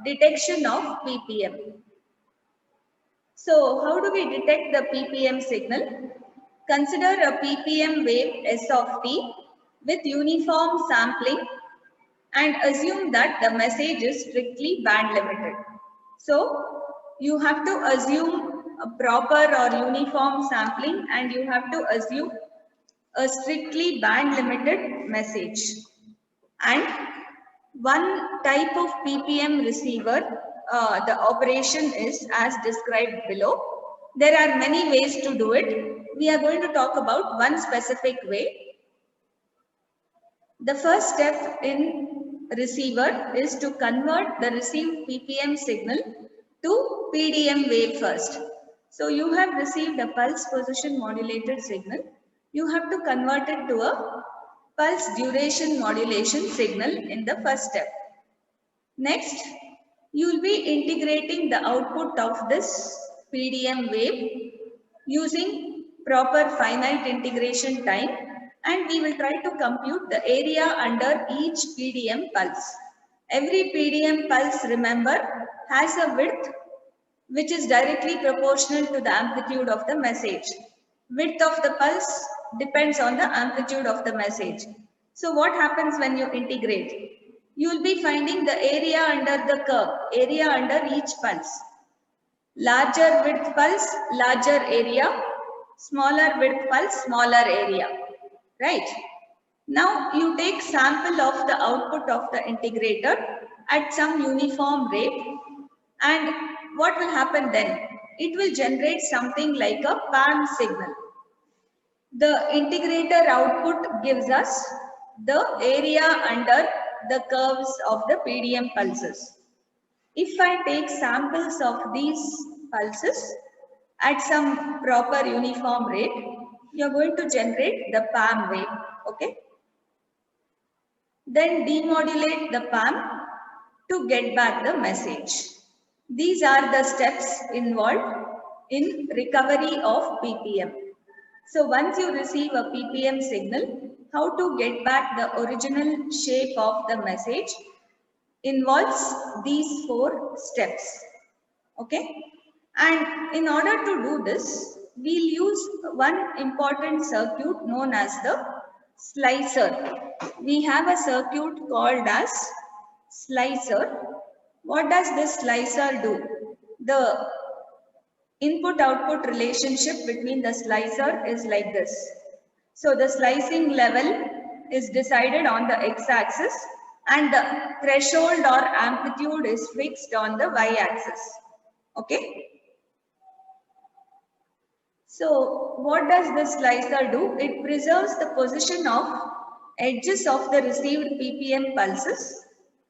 detection of ppm. So how do we detect the ppm signal? Consider a ppm wave s of t with uniform sampling and assume that the message is strictly band limited. So you have to assume a proper or uniform sampling, and you have to assume a strictly band limited message. And one type of ppm receiver, the operation is as described below. There are many ways to do it. We are going to talk about one specific way. The first step in receiver is to convert the received ppm signal to PDM wave first. So you have received a pulse position modulated signal. You have to convert it to a pulse duration modulation signal in the first step. Next, you will be integrating the output of this PDM wave using proper finite integration time, and we will try to compute the area under each PDM pulse. Every PDM pulse, remember, has a width which is directly proportional to the amplitude of the message. Width of the pulse depends on the amplitude of the message. So what happens when you integrate? You will be finding the area under the curve, area under each pulse. Larger width pulse, larger area. Smaller width pulse, smaller area. Right? Now you take sample of the output of the integrator at some uniform rate, and what will happen then? It will generate something like a PAM signal. The integrator output gives us the area under the curves of the PDM pulses. If I take samples of these pulses at some proper uniform rate, you are going to generate the PAM wave. Okay. Then demodulate the PAM to get back the message. These are the steps involved in recovery of ppm. So once you receive a ppm signal, how to get back the original shape of the message involves these 4 steps. Okay. And in order to do this, we'll use one important circuit known as the slicer. We have a circuit called as slicer. What does this slicer do? The input-output relationship between the slicer is like this. So the slicing level is decided on the x-axis, and the threshold or amplitude is fixed on the y-axis. Okay. So what does this slicer do? It preserves the position of edges of the received ppm pulses,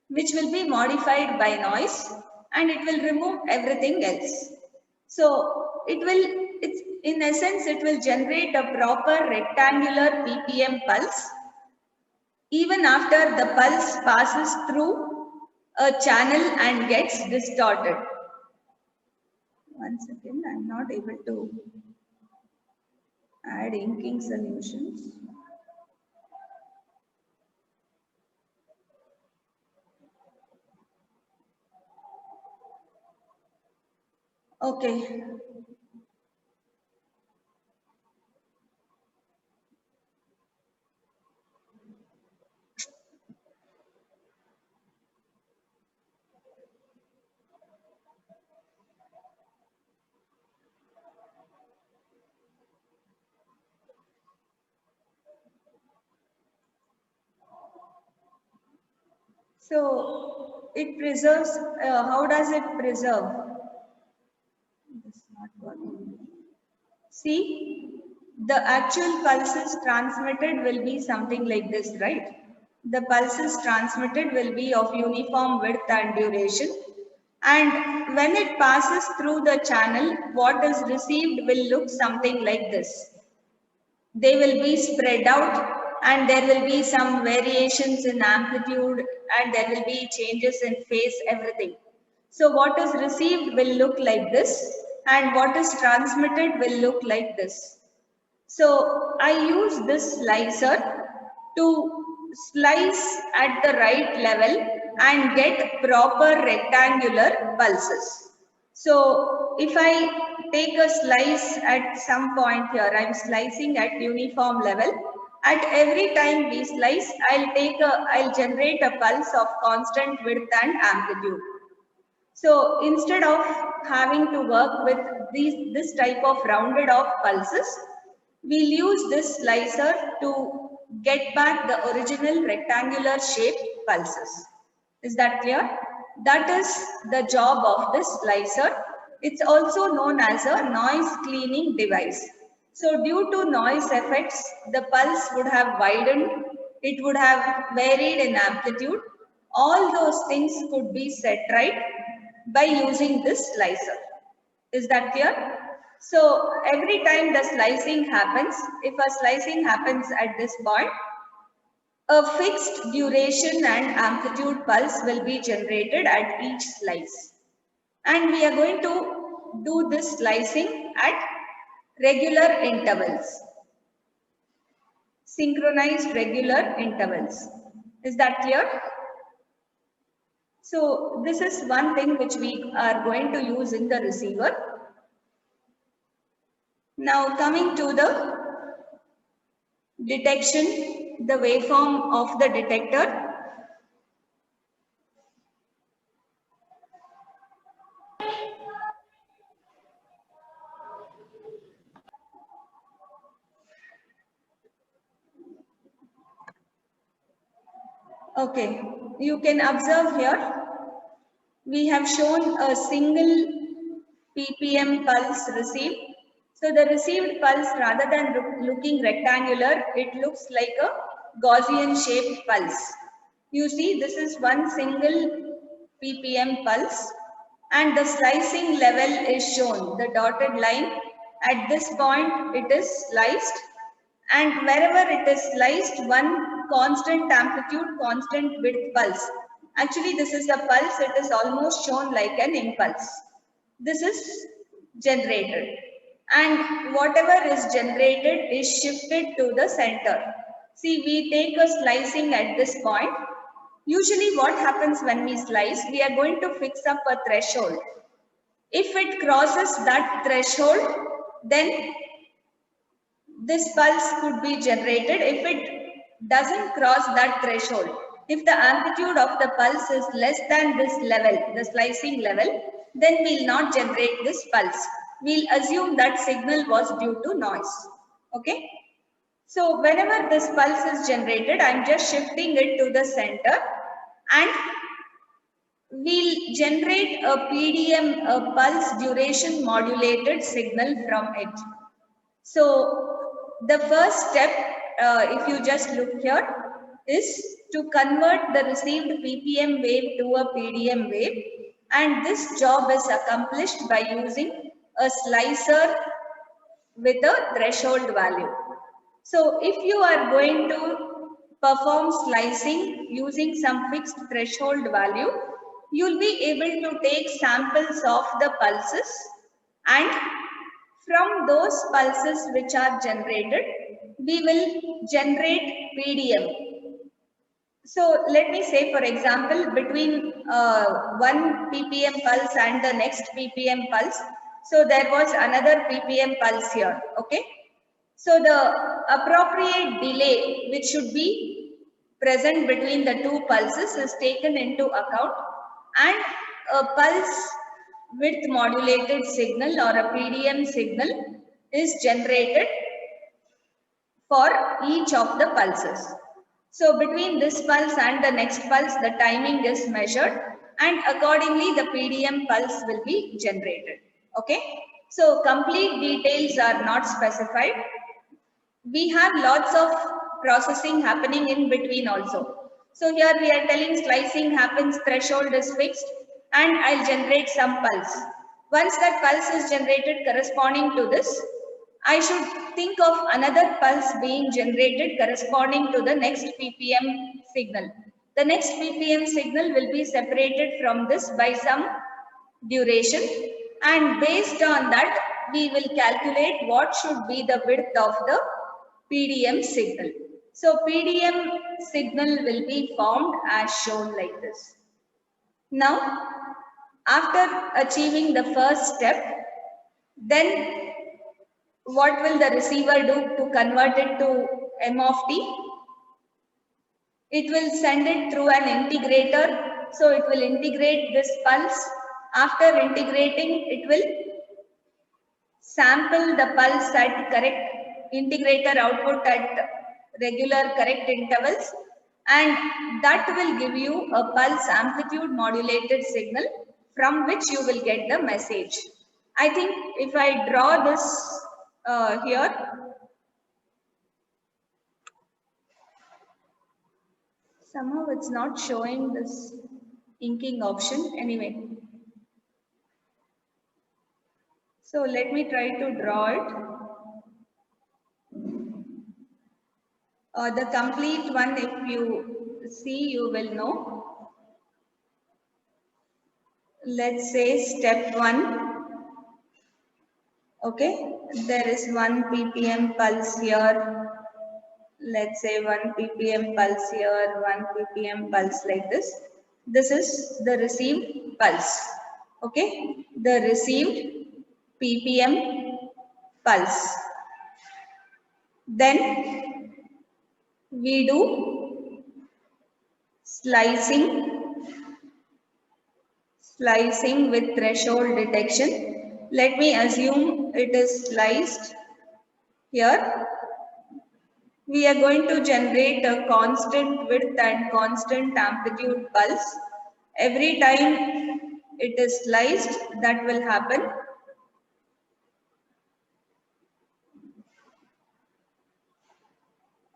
which will be modified by noise, and it will remove everything else. So in essence, it will generate a proper rectangular ppm pulse even after the pulse passes through a channel and gets distorted. One second, I'm not able to add inking solutions. Okay. So it preserves, how does it preserve? It's not working. See, the actual pulses transmitted will be something like this, right? The pulses transmitted will be of uniform width and duration. And when it passes through the channel, what is received will look something like this. They will be spread out, and there will be some variations in amplitude, and there will be changes in phase, everything. So what is received will look like this, and what is transmitted will look like this. So I use this slicer to slice at the right level and get proper rectangular pulses. So if I take a slice at some point here, I'm slicing at uniform level. At every time we slice, I'll generate a pulse of constant width and amplitude. So instead of having to work with this type of rounded off pulses, we'll use this slicer to get back the original rectangular shaped pulses. Is that clear? That is the job of this slicer. It's also known as a noise cleaning device. So due to noise effects, the pulse would have widened, it would have varied in amplitude. All those things could be set right by using this slicer. Is that clear? So every time the slicing happens, if a slicing happens at this point, a fixed duration and amplitude pulse will be generated at each slice. And we are going to do this slicing at regular intervals. Synchronized regular intervals. Is that clear? So this is one thing which we are going to use in the receiver. Now coming to the detection, the waveform of the detector. Okay, you can observe here, we have shown a single ppm pulse received. So the received pulse, rather than looking rectangular, it looks like a Gaussian shaped pulse. You see, this is one single ppm pulse and the slicing level is shown, the dotted line. At this point, it is sliced, and wherever it is sliced, one constant amplitude, constant width pulse. Actually, this is a pulse, it is almost shown like an impulse. This is generated, and whatever is generated is shifted to the center. See, we take a slicing at this point. Usually what happens when we slice, we are going to fix up a threshold. If it crosses that threshold, then this pulse could be generated. If it doesn't cross that threshold, if the amplitude of the pulse is less than this level, the slicing level, then we'll not generate this pulse. We'll assume that signal was due to noise. Okay. So whenever this pulse is generated, I'm just shifting it to the center and we'll generate a PDM, a pulse duration modulated signal from it. So the first step, if you just look here, is to convert the received ppm wave to a PDM wave, and this job is accomplished by using a slicer with a threshold value. So if you are going to perform slicing using some fixed threshold value, you'll be able to take samples of the pulses, and from those pulses which are generated, we will generate PDM. So let me say, for example, between one ppm pulse and the next ppm pulse, so there was another ppm pulse here, okay? So the appropriate delay which should be present between the two pulses is taken into account, and a pulse width modulated signal or a PDM signal is generated for each of the pulses. So between this pulse and the next pulse, the timing is measured, and accordingly the PDM pulse will be generated. Okay. So complete details are not specified. We have lots of processing happening in between also. So here we are telling slicing happens, threshold is fixed, and I'll generate some pulse. Once that pulse is generated corresponding to this, I should think of another pulse being generated corresponding to the next ppm signal. The next ppm signal will be separated from this by some duration, and based on that we will calculate what should be the width of the PDM signal. So PDM signal will be formed as shown like this. Now, after achieving the first step, then what will the receiver do to convert it to M of t? It will send it through an integrator. So it will integrate this pulse. After integrating, it will sample the pulse at correct integrator output at regular correct intervals, and that will give you a pulse amplitude modulated signal from which you will get the message. I think if I draw this here, somehow it's not showing this inking option anyway. So let me try to draw it. The complete one, if you see, you will know. Let's say step 1. Okay, there is 1 ppm pulse here. Let's say 1 ppm pulse here, 1 ppm pulse like this. This is the received pulse. Okay, the received ppm pulse. Then we do slicing with threshold detection. Let me assume it is sliced here. We are going to generate a constant width and constant amplitude pulse. Every time it is sliced, that will happen.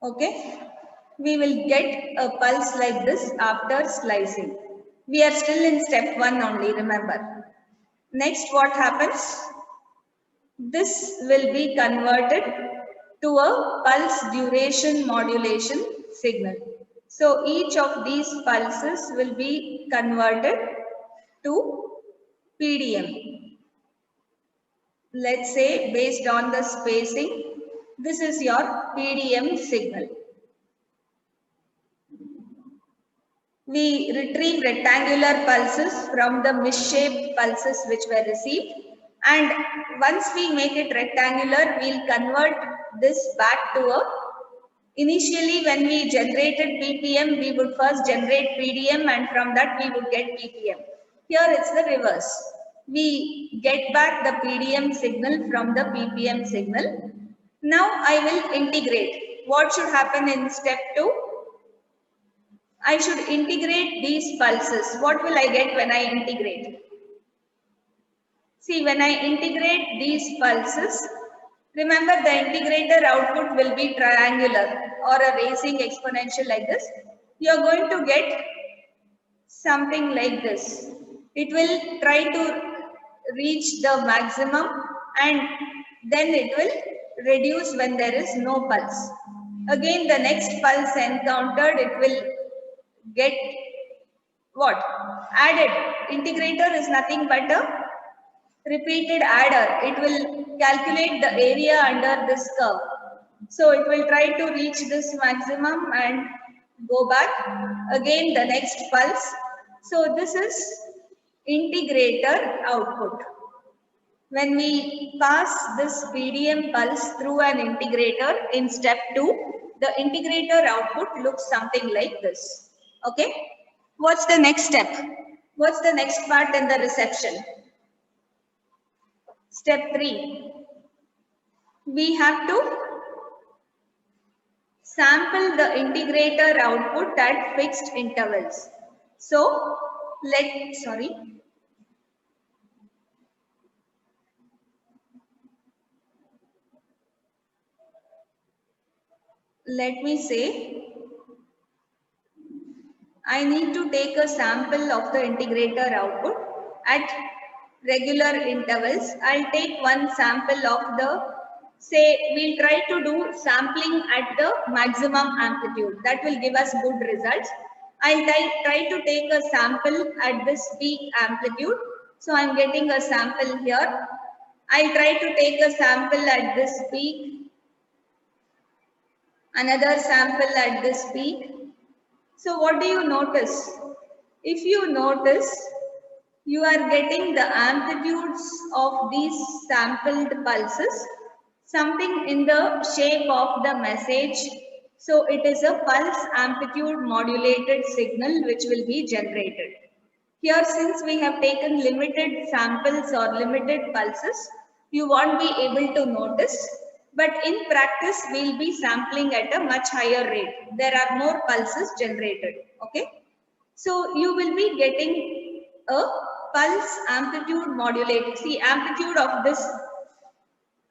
Okay, we will get a pulse like this after slicing. We are still in step 1 only, remember. Next, what happens? This will be converted to a pulse duration modulation signal. So each of these pulses will be converted to PDM. Let's say based on the spacing, this is your PDM signal. We retrieve rectangular pulses from the misshaped pulses which were received, and once we make it rectangular, we'll convert this back to a, initially when we generated PPM, we would first generate PDM, and from that we would get PPM. Here it's the reverse. We get back the PDM signal from the PPM signal. Now I will integrate. What should happen in step 2? I should integrate these pulses. What will I get when I integrate? See, when I integrate these pulses, remember the integrator output will be triangular or a raising exponential like this. You are going to get something like this. It will try to reach the maximum and then it will reduce when there is no pulse. Again, the next pulse encountered, it will get what? Added. Integrator is nothing but a repeated adder. It will calculate the area under this curve. So it will try to reach this maximum and go back. Again the next pulse. So this is integrator output. When we pass this PDM pulse through an integrator in step 2, the integrator output looks something like this. Okay. What's the next step? What's the next part in the reception? Step 3. We have to sample the integrator output at fixed intervals. So, let me say, I need to take a sample of the integrator output at regular intervals. I'll take one sample of the, say, we'll try to do sampling at the maximum amplitude. That will give us good results. I'll try to take a sample at this peak amplitude. So I'm getting a sample here. I'll try to take a sample at this peak. Another sample at this peak. So what do you notice? if you notice, you are getting the amplitudes of these sampled pulses, something in the shape of the message. So it is a pulse amplitude modulated signal which will be generated. Here, since we have taken limited samples or limited pulses, you won't be able to notice. But in practice, we'll be sampling at a much higher rate. There are more pulses generated. Okay. So you will be getting a pulse amplitude modulated. See, amplitude of this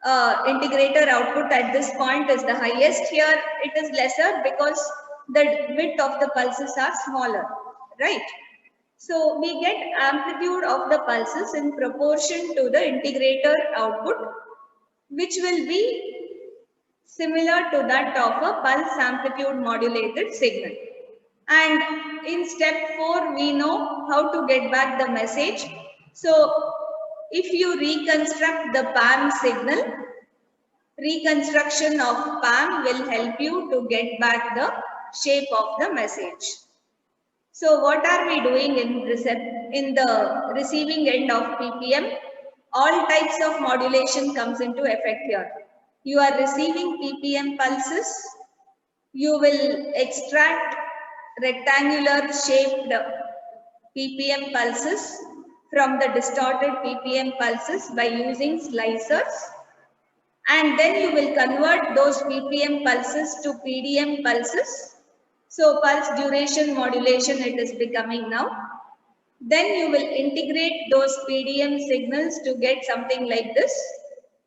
integrator output at this point is the highest. Here it is lesser because the width of the pulses are smaller, right? So we get amplitude of the pulses in proportion to the integrator output, which will be similar to that of a pulse amplitude modulated signal. And in step 4, we know how to get back the message. So if you reconstruct the PAM signal, reconstruction of PAM will help you to get back the shape of the message. So what are we doing in the receiving end of PPM? All types of modulation comes into effect here. You are receiving PPM pulses. You will extract rectangular shaped PPM pulses from the distorted PPM pulses by using slicers. And then you will convert those PPM pulses to PDM pulses. So pulse duration modulation it is becoming now. Then you will integrate those PDM signals to get something like this.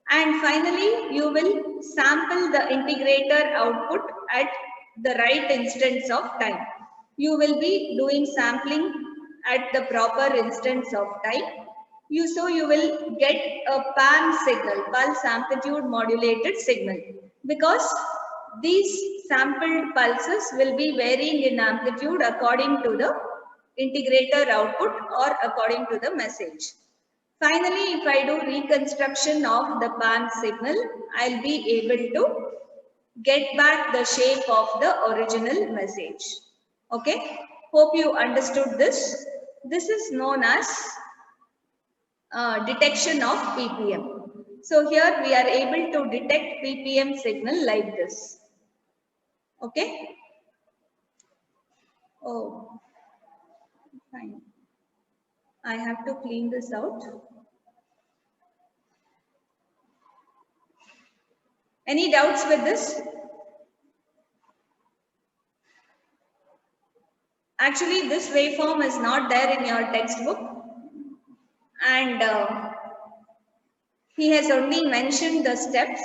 And finally, you will sample the integrator output at the right instance of time. You will be doing sampling at the proper instance of time. So you will get a PAM signal, pulse amplitude modulated signal, because these sampled pulses will be varying in amplitude according to the integrator output or according to the message. Finally, if I do reconstruction of the PAM signal, I'll be able to get back the shape of the original message. Okay, hope you understood this. This is known as detection of PPM. So here we are able to detect PPM signal like this. Okay. Oh, fine. I have to clean this out. Any doubts with this? Actually, this waveform is not there in your textbook, and he has only mentioned the steps.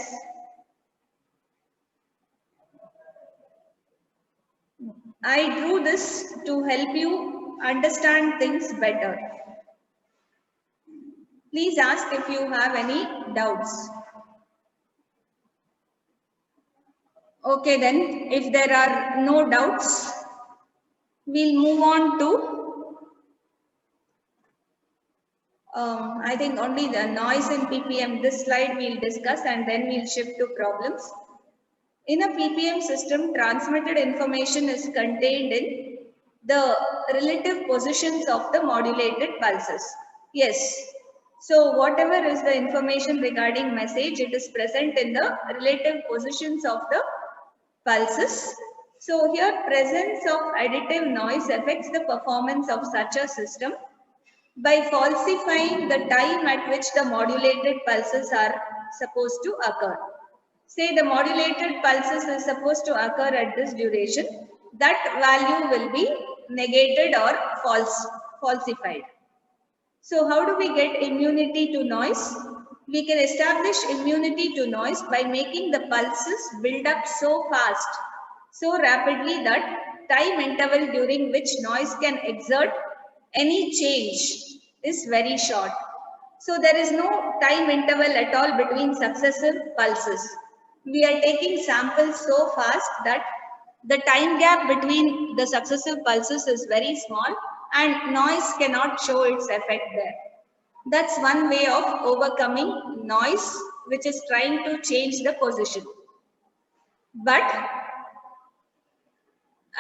I drew this to help you understand things better. Please ask if you have any doubts. Okay, then, if there are no doubts, we'll move on to I think only the noise in PPM. This slide we'll discuss and then we'll shift to problems. In a PPM system, transmitted information is contained in the relative positions of the modulated pulses. Yes. So whatever is the information regarding message, it is present in the relative positions of the pulses. So here presence of additive noise affects the performance of such a system by falsifying the time at which the modulated pulses are supposed to occur. Say the modulated pulses is supposed to occur at this duration, that value will be negated or falsified. So how do we get immunity to noise? We can establish immunity to noise by making the pulses build up so fast, so rapidly that time interval during which noise can exert any change is very short. So there is no time interval at all between successive pulses. We are taking samples so fast that the time gap between the successive pulses is very small and noise cannot show its effect there. That's one way of overcoming noise, which is trying to change the position. But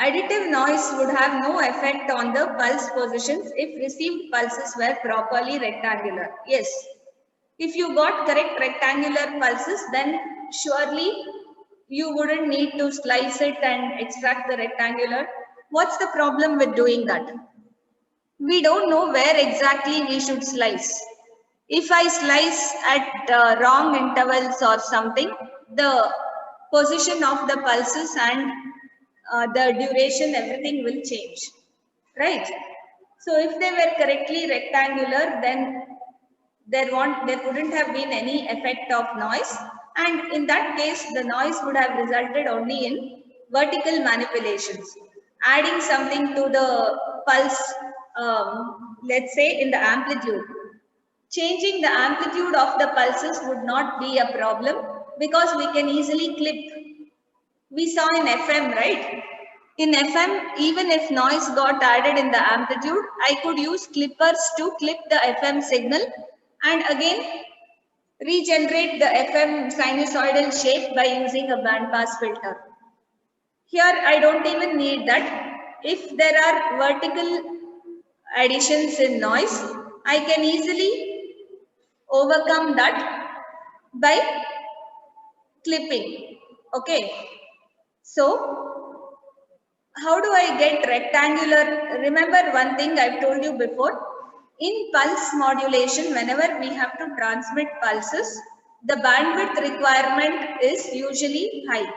Additive noise would have no effect on the pulse positions if received pulses were properly rectangular. Yes, if you got correct rectangular pulses, then surely you wouldn't need to slice it and extract the rectangular. What's the problem with doing that? We don't know where exactly we should slice. If I slice at wrong intervals or something, the position of the pulses and the duration, everything will change, right? So if they were correctly rectangular, then there wouldn't have been any effect of noise, and in that case the noise would have resulted only in vertical manipulations, adding something to the pulse, let's say in the amplitude. Changing the amplitude of the pulses would not be a problem because we can easily clip. We saw in FM, right? In FM, even if noise got added in the amplitude, I could use clippers to clip the FM signal and again regenerate the FM sinusoidal shape by using a bandpass filter. Here, I don't even need that. If there are vertical additions in noise, I can easily overcome that by clipping. Okay. So, how do I get rectangular? Remember one thing I've told you before. In pulse modulation, whenever we have to transmit pulses, the bandwidth requirement is usually high.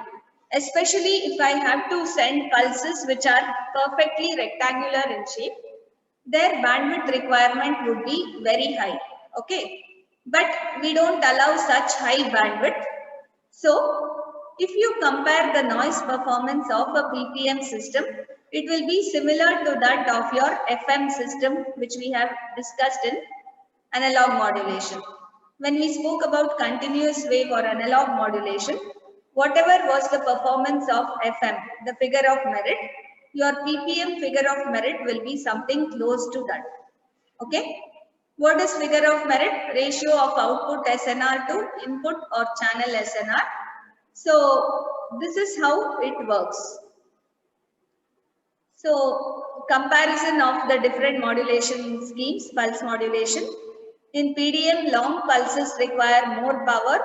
Especially if I have to send pulses which are perfectly rectangular in shape, their bandwidth requirement would be very high. Okay. But we don't allow such high bandwidth. So, if you compare the noise performance of a PPM system, it will be similar to that of your FM system, which we have discussed in analog modulation. When we spoke about continuous wave or analog modulation, whatever was the performance of FM, the figure of merit, your PPM figure of merit will be something close to that. Okay. What is figure of merit? Ratio of output SNR to input or channel SNR. So this is how it works. So comparison of the different modulation schemes, pulse modulation. In PDM, long pulses require more power.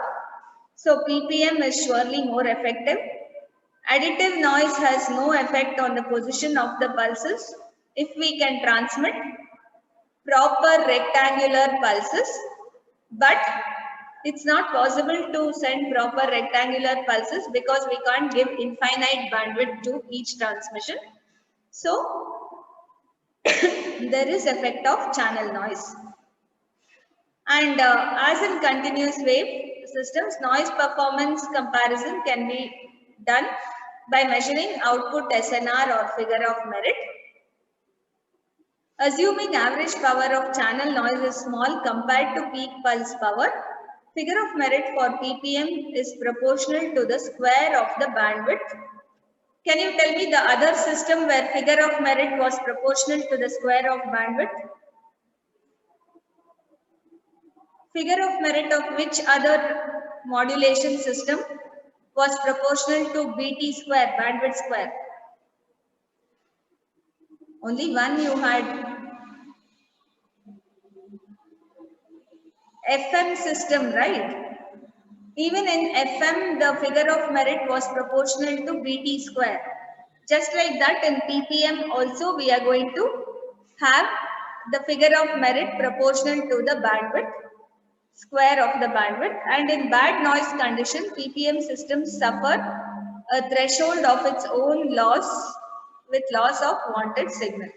So PPM is surely more effective. Additive noise has no effect on the position of the pulses if we can transmit proper rectangular pulses, but it's not possible to send proper rectangular pulses because we can't give infinite bandwidth to each transmission. So there is effect of channel noise. And as in continuous wave systems, noise performance comparison can be done by measuring output SNR or figure of merit. Assuming average power of channel noise is small compared to peak pulse power, figure of merit for PPM is proportional to the square of the bandwidth. Can you tell me the other system where figure of merit was proportional to the square of bandwidth? Figure of merit of which other modulation system was proportional to BT square, bandwidth square? Only one you had. FM system, right? Even in FM, the figure of merit was proportional to BT square. Just like that in PPM also we are going to have the figure of merit proportional to the bandwidth, square of the bandwidth, and in bad noise condition, PPM systems suffer a threshold of its own loss with loss of wanted signal.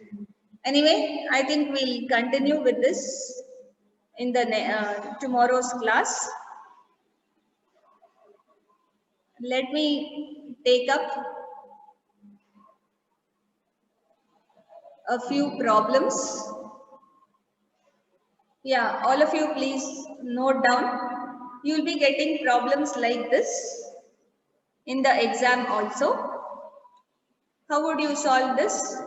Anyway, I think we'll continue with this in the tomorrow's class. Let me take up a few problems. Yeah, all of you please note down. You'll be getting problems like this in the exam also. How would you solve this?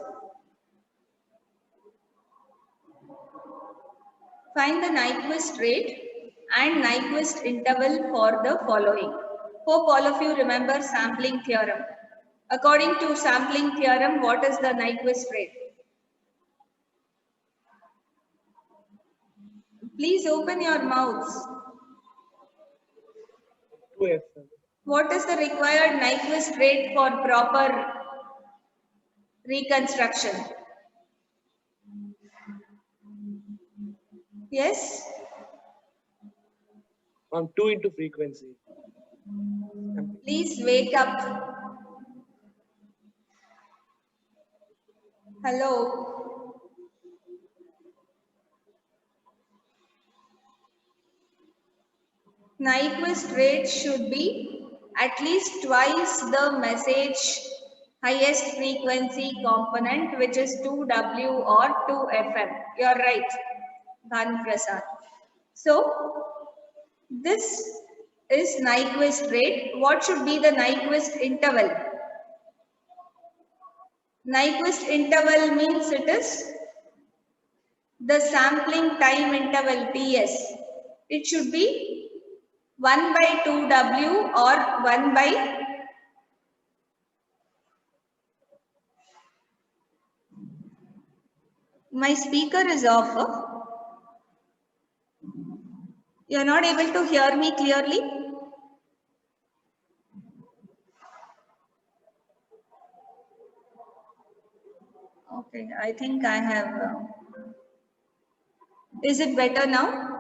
Find the Nyquist rate and Nyquist interval for the following. Hope all of you remember sampling theorem. According to sampling theorem, what is the Nyquist rate? Please open your mouths. 2f. What is the required Nyquist rate for proper reconstruction? Yes? 2 into frequency. Please wake up. Hello. Nyquist rate should be at least twice the message highest frequency component, which is 2W or 2FM. You're right, Bhanu Prasad. So, this is Nyquist rate. What should be the Nyquist interval? Nyquist interval means it is the sampling time interval TS. It should be 1 by 2W or 1 by my speaker is off. You are not able to hear me clearly? Okay, I think I have. Is it better now?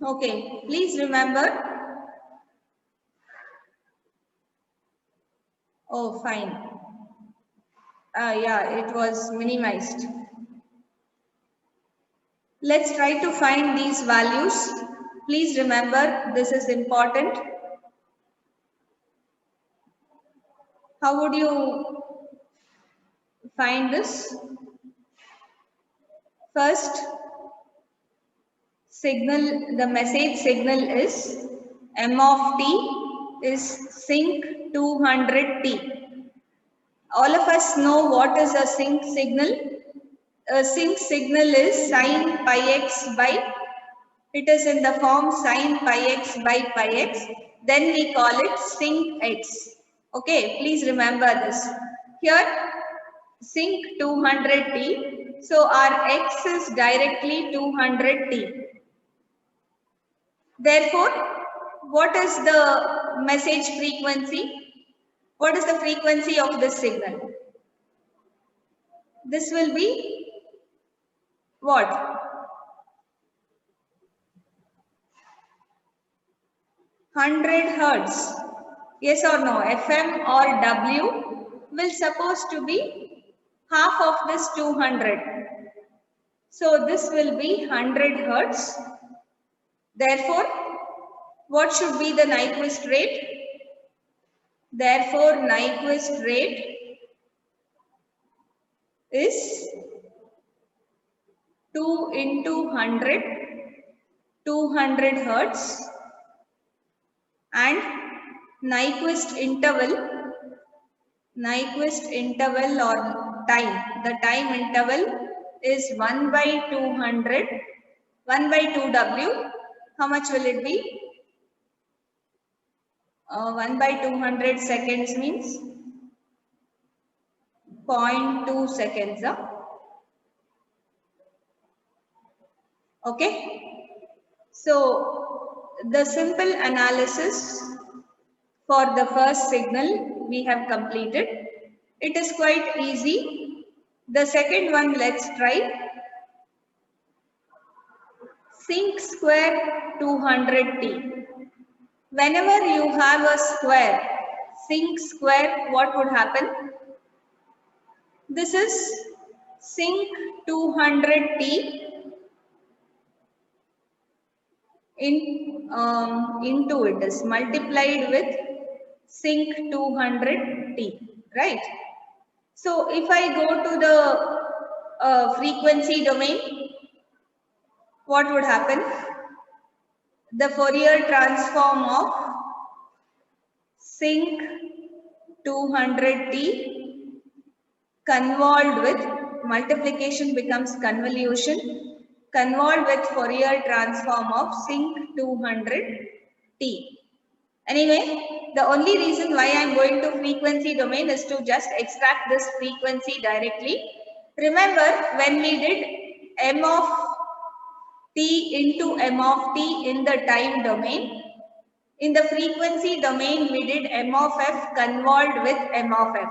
Okay, please remember. Oh, fine. Yeah, it was minimized. Let's try to find these values. Please remember, this is important. How would you find this? First, signal, the message signal is M of t is sync 200t. All of us know what is a sync signal. A sync signal is sine pi x by, it is in the form sine pi x by pi x. Then we call it sync x. Okay, please remember this. Here, sync 200t. So our x is directly 200t. Therefore, what is the message frequency? What is the frequency of this signal? This will be what? 100 hertz. Yes or no? FM or W will supposed to be half of this 200. So this will be 100 hertz. Therefore, what should be the Nyquist rate? Therefore, Nyquist rate is 2 into 100, 200 hertz, and Nyquist interval or time, the time interval is 1 by 200, 1 by 2W. How much will it be? 1 by 200 seconds means 0.2 seconds. Okay. So the simple analysis for the first signal we have completed. It is quite easy. The second one, let's try. Sync square 200t. Whenever you have a square, sync square, what would happen? This is sync 200t into it is multiplied with sync 200t, right? So if I go to the frequency domain, what would happen? The Fourier transform of sync 200t convolved with multiplication becomes convolution. convolved with Fourier transform of sinc 200t. Anyway, the only reason why I am going to frequency domain is to just extract this frequency directly. Remember, when we did m of t into m of t in the time domain, in the frequency domain we did m of f convolved with m of f.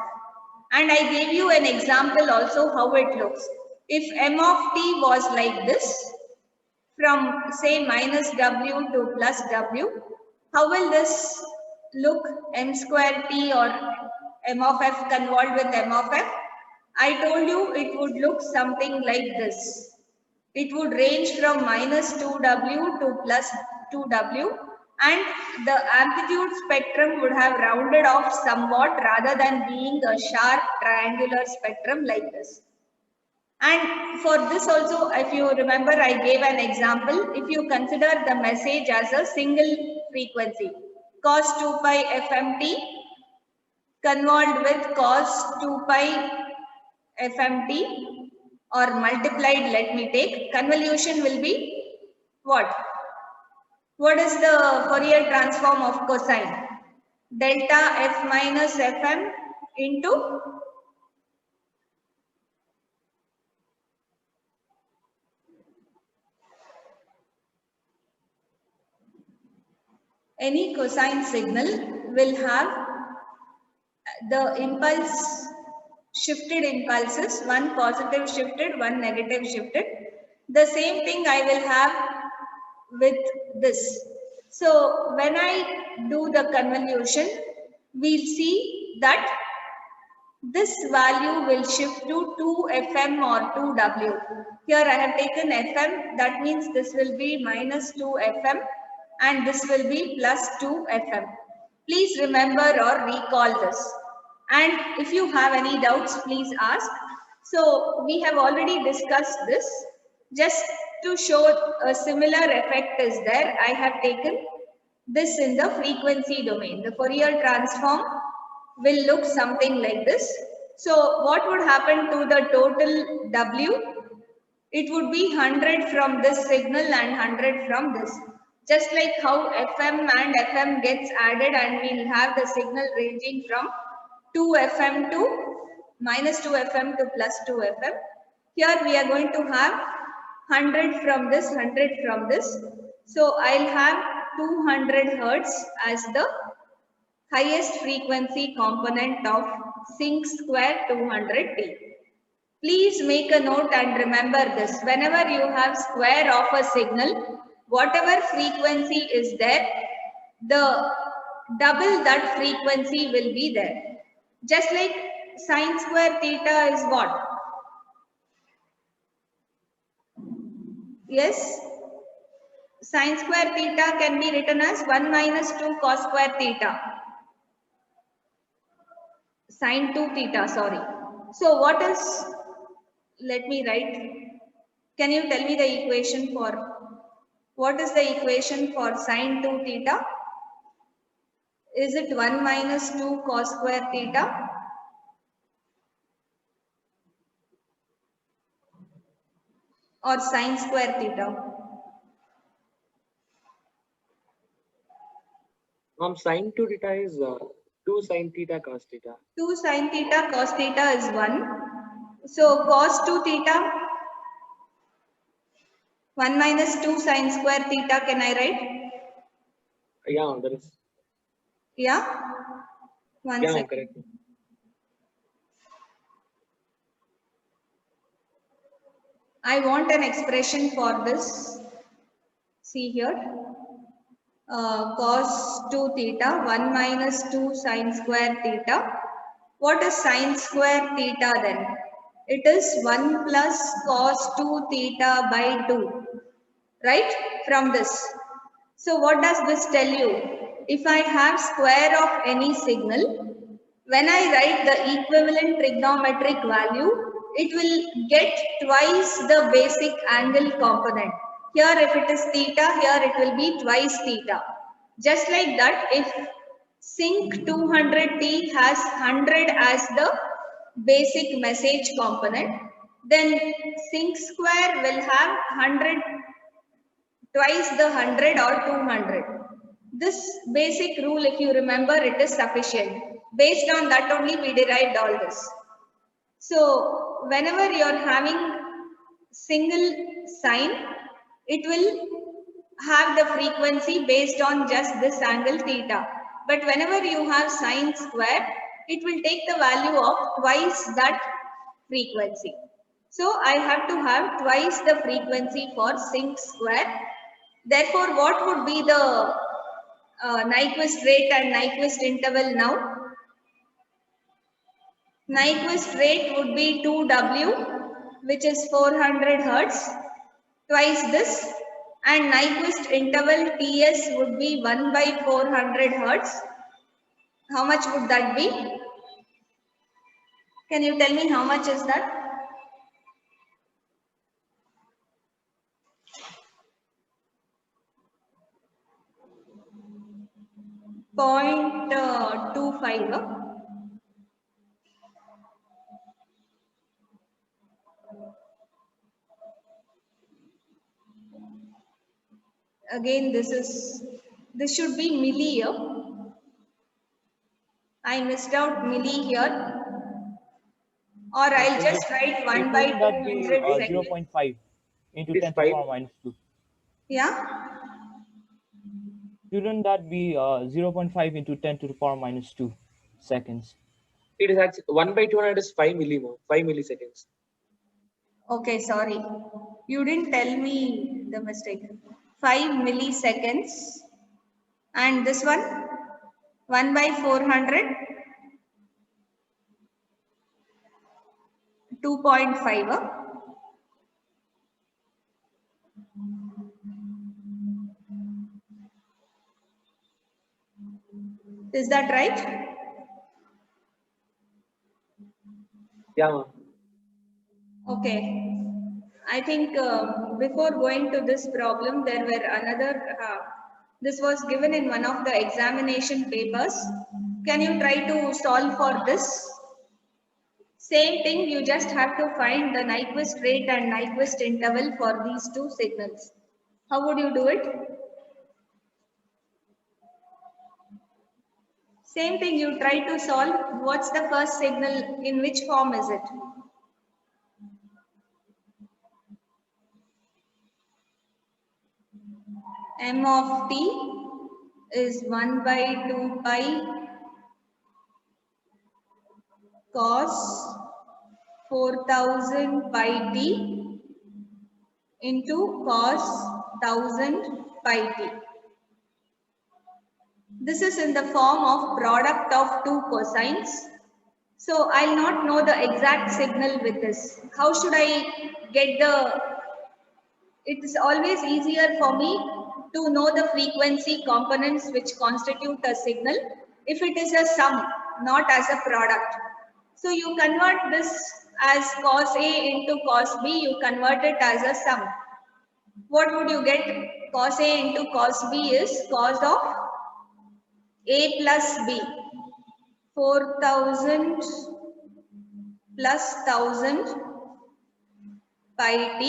And I gave you an example also how it looks. If m of t was like this, from say minus w to plus w, how will this look, m square t or m of f convolved with m of f? I told you it would look something like this. It would range from minus 2w to plus 2w, and the amplitude spectrum would have rounded off somewhat rather than being a sharp triangular spectrum like this. And for this also, if you remember, I gave an example. If you consider the message as a single frequency, cos 2 pi fmt convolved with cos 2 pi fmt or multiplied, let me take, convolution will be what? What is the Fourier transform of cosine? Delta f minus fm into any cosine signal will have the impulse, shifted impulses, one positive shifted, one negative shifted. The same thing I will have with this. So when I do the convolution, we'll see that this value will shift to 2fm or 2w. Here I have taken fm, that means this will be minus 2fm and this will be plus 2fm. Please remember or recall this. And if you have any doubts, please ask. So we have already discussed this. Just to show a similar effect is there, I have taken this in the frequency domain. The Fourier transform will look something like this. So what would happen to the total W? It would be 100 from this signal and 100 from this. Just like how FM and FM gets added and we'll have the signal ranging from 2FM to minus 2FM to plus 2FM. Here we are going to have 100 from this, 100 from this. So I'll have 200 Hertz as the highest frequency component of sinc square 200t. Please make a note and remember this. Whenever you have square of a signal, whatever frequency is there, the double that frequency will be there. Just like sine square theta is what? Yes? Sine square theta can be written as 1 minus 2 cos square theta. Sine 2 theta, sorry. So what is, let me write. Can you tell me the equation for, what is the equation for sine 2 theta? Is it 1 minus 2 cos square theta? Or sine square theta? Sine 2 theta is 2 sine theta cos theta. 2 sine theta cos theta is 1. So cos 2 theta, 1 minus 2 sine square theta, can I write? Yeah, that is. Yeah? One second. Correct. I want an expression for this. See here. Cos 2 theta, 1 minus 2 sine square theta. What is sine square theta then? It is 1 plus cos 2 theta by 2. Right? From this. So what does this tell you? If I have square of any signal, when I write the equivalent trigonometric value, it will get twice the basic angle component. Here if it is theta, here it will be twice theta. Just like that, if sinc 200t has 100 as the basic message component, then sinc square will have 100, twice the 100 or 200. This basic rule, if you remember, it is sufficient. Based on that only we derived all this. So whenever you are having single sign, it will have the frequency based on just this angle theta. But whenever you have sine square, it will take the value of twice that frequency. So I have to have twice the frequency for sinc square. Therefore, what would be the Nyquist rate and Nyquist interval now? Nyquist rate would be 2W, which is 400 Hertz, twice this, and Nyquist interval Ts would be 1 by 400 Hertz. How much would that be? Can you tell me how much is that? Point 0.25. Again, this should be milli here. I missed out milli here. Or I'll just write 1 by 200 seconds. 0.5 into It's 10 to the 5. power minus 2. Yeah. Shouldn't that be 0.5 into 10 to the power minus 2 seconds? It is actually 1 by 200 is 5 millimole, 5 milliseconds. Okay, sorry. You didn't tell me the mistake. 5 milliseconds. And this one? 1 by 400? 2.5. Is that right? Yeah, ma'am. Okay. I think before going to this problem, there were another, this was given in one of the examination papers. Can you try to solve for this? Same thing, you just have to find the Nyquist rate and Nyquist interval for these two signals. How would you do it? Same thing, you try to solve. What's the first signal? In which form is it? M of t is 1 by 2 pi cos 4000 pi t into cos 1000 pi t. This is in the form of product of two cosines. So I'll not know the exact signal with this. How should I get the, it is always easier for me to know the frequency components which constitute a signal if it is a sum, not as a product. So you convert this as cos A into cos B, you convert it as a sum. What would you get? Cos A into cos B is cos of A plus B. 4000 plus 1000 pi t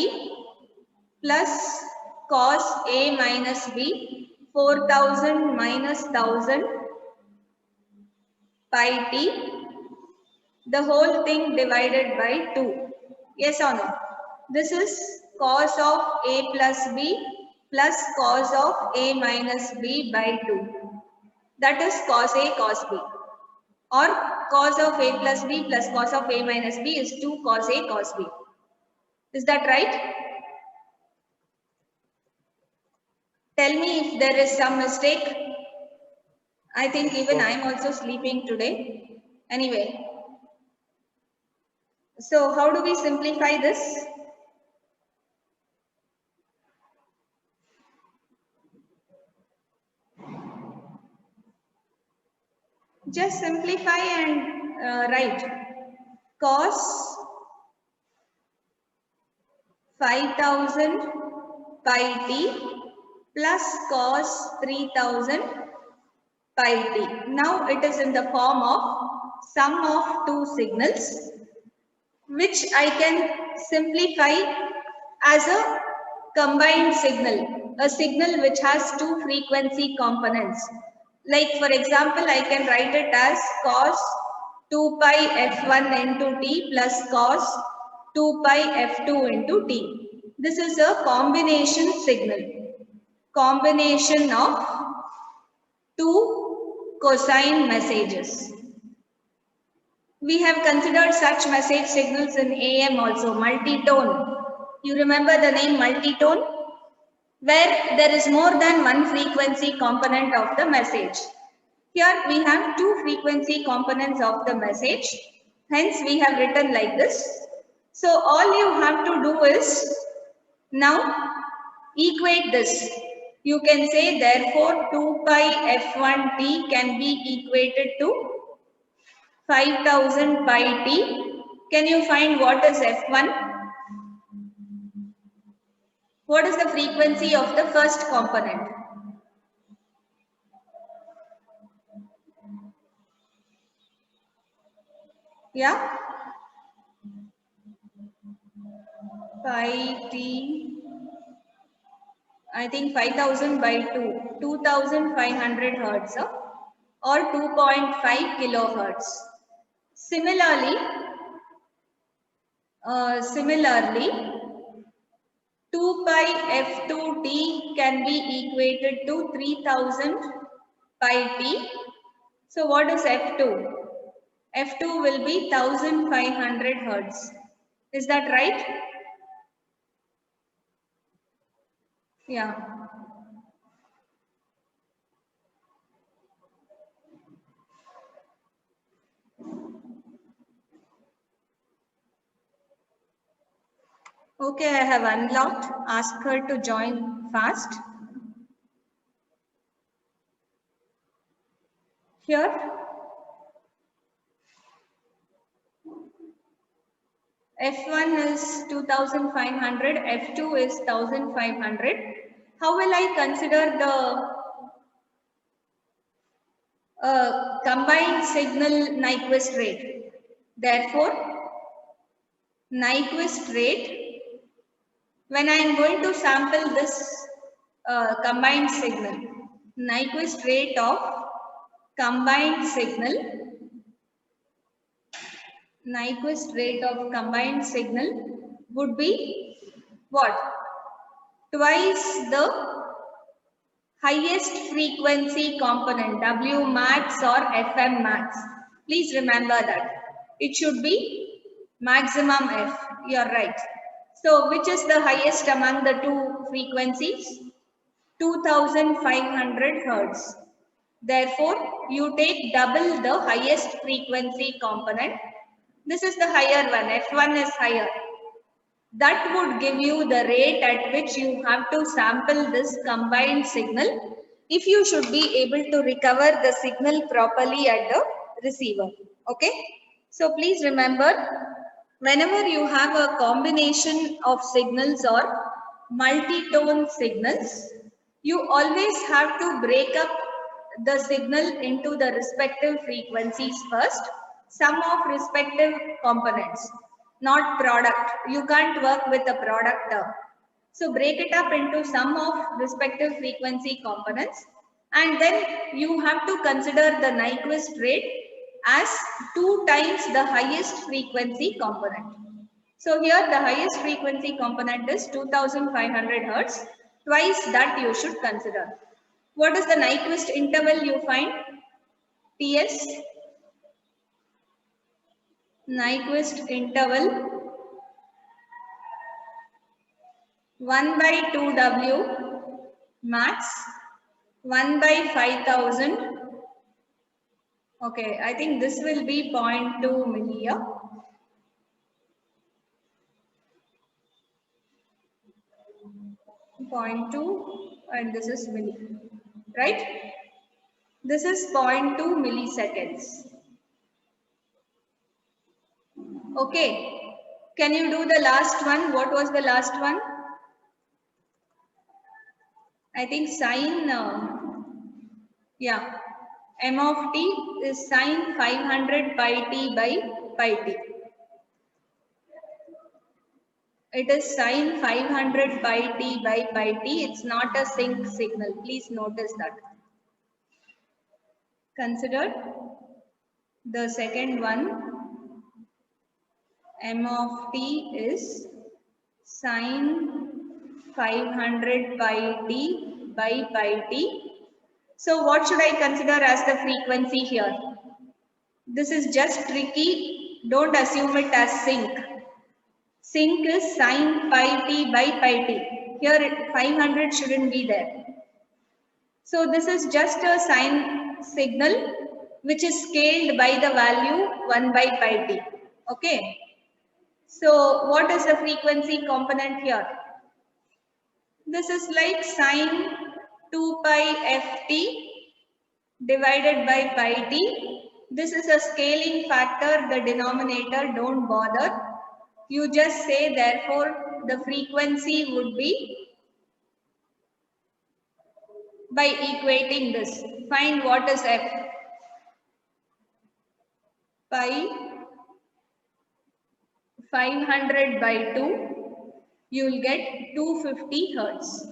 plus cos A minus B, 4000 minus 1000 pi t, the whole thing divided by 2. Yes or no? This is cos of A plus B plus cos of A minus B by 2. That is cos A cos B. Or cos of A plus B plus cos of A minus B is 2 cos A cos B. Is that right? Tell me if there is some mistake. I think even I am also sleeping today. Anyway. So how do we simplify this? Just simplify and write cos 5000 pi t plus cos 3000 pi t. Now it is in the form of sum of two signals, which I can simplify as a combined signal, a signal which has two frequency components. Like for example, I can write it as cos 2 pi f1 into t plus cos 2 pi f2 into t. This is a combination signal, combination of two cosine messages. We have considered such message signals in AM also, multi-tone. You remember the name multi-tone? Where there is more than one frequency component of the message. Here we have two frequency components of the message. Hence we have written like this. So all you have to do is now equate this. You can say therefore 2 pi f1t can be equated to 5000 pi t. Can you find what is f1? What is the frequency of the first component? Yeah? Pi t, I think 5000 by 2, 2500 hertz or 2.5 kilohertz. Similarly, 2 pi f2t can be equated to 3000 pi t. So what is f2? f2 will be 1500 hertz. Is that right? Yeah. Okay, I have unlocked. Ask her to join fast. Here, F1 is 2500, F2 is 1500. How will I consider the combined signal Nyquist rate? Therefore, Nyquist rate, when I am going to sample this combined signal, Nyquist rate of combined signal, Nyquist rate of combined signal would be what? Twice the highest frequency component, W max or FM max. Please remember that. It should be maximum F. You are right. So which is the highest among the two frequencies? 2500 Hertz. Therefore, you take double the highest frequency component. This is the higher one. F1 is higher. That would give you the rate at which you have to sample this combined signal if you should be able to recover the signal properly at the receiver. Okay. So please remember, whenever you have a combination of signals or multi-tone signals, you always have to break up the signal into the respective frequencies first, sum of respective components, not product. You can't work with a product term. So break it up into sum of respective frequency components, and then you have to consider the Nyquist rate as 2 times the highest frequency component. So here the highest frequency component is 2500 Hertz. Twice that you should consider. What is the Nyquist interval you find? TS? Nyquist interval 1 by 2W max 1 by 5000. Okay, I think this will be 0.2 milli. 0.2 and this is milli, right? This is 0.2 milliseconds. Okay, can you do the last one? What was the last one? I think sine, yeah, m of t is sine 500 pi t by pi t. It is sine 500 pi t by pi t. It's not a sync signal. Please notice that. Consider the second one. M of t is sine 500 pi t by pi t. So what should I consider as the frequency here? This is just tricky. Don't assume it as sync. Sync is sine pi t by pi t. Here 500 shouldn't be there. So this is just a sine signal which is scaled by the value 1 by pi t. Okay. So what is the frequency component here? This is like sine 2 pi ft divided by pi t. This is a scaling factor, the denominator, don't bother. You just say therefore the frequency would be by equating this. Find what is f. Pi 500 by 2, you will get 250 hertz.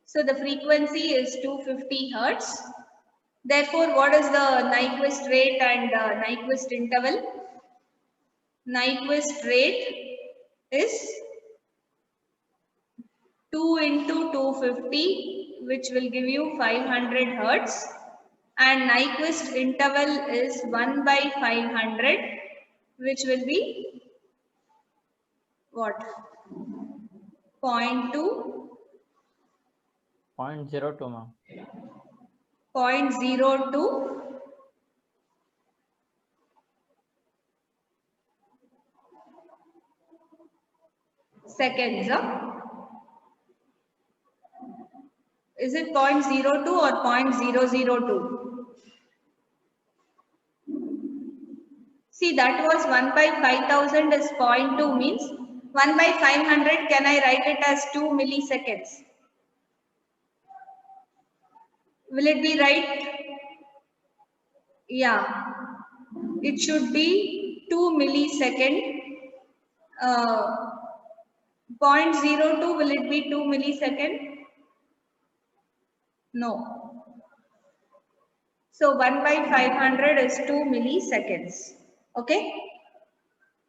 So the frequency is 250 hertz. Therefore, what is the Nyquist rate and Nyquist interval? Nyquist rate is 2 into 250, which will give you 500 hertz. And Nyquist interval is 1 by 500, which will be what? 0.2? 0.02, ma'am. 0.02 seconds. Is it 0.02 or 0.002? See, that was 1 by 5000 is 0.2 means 1 by 500, can I write it as 2 milliseconds? Will it be right? Yeah, it should be 2 millisecond. 0.02, will it be 2 millisecond? No. So 1 by 500 is 2 milliseconds. Okay.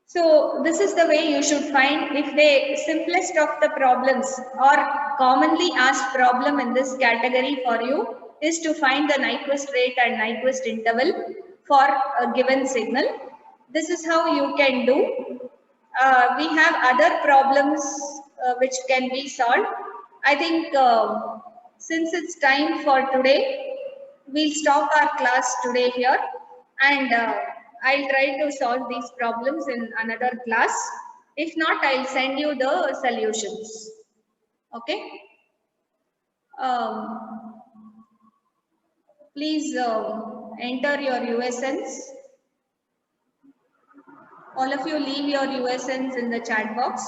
So this is the way you should find if the simplest of the problems or commonly asked problem in this category for you is to find the Nyquist rate and Nyquist interval for a given signal. This is how you can do. We have other problems which can be solved. I think since it's time for today, we'll stop our class today here, and I'll try to solve these problems in another class. If not, I'll send you the solutions. Okay. Please enter your USNs. All of you leave your USNs in the chat box.